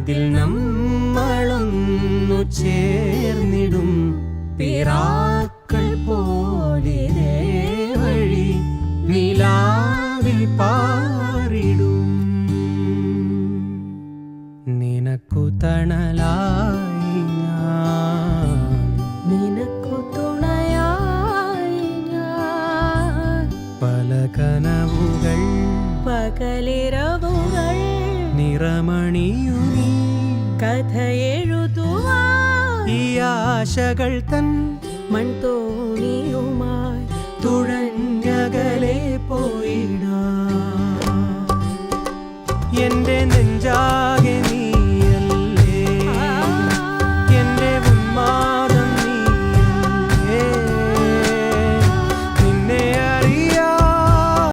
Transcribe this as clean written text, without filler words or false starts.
അതിൽ നമ്മളൊന്നു ചേർന്നിടും പിറാക്കൾ പോലെ വഴി നിലാവിൽ പാറിടും. നിനക്കു തണലായി ഞാൻ, നിനക്കു തുണയായി ഞാൻ. പല കനവുകൾ പകലിരവുകൾ നിറമണിയുമീ കഥയെഴുതുവാൻ ഈ ആശകൾ തൻ മൺതോണിയുമായി തുഴഞ്ഞകലെ പോയി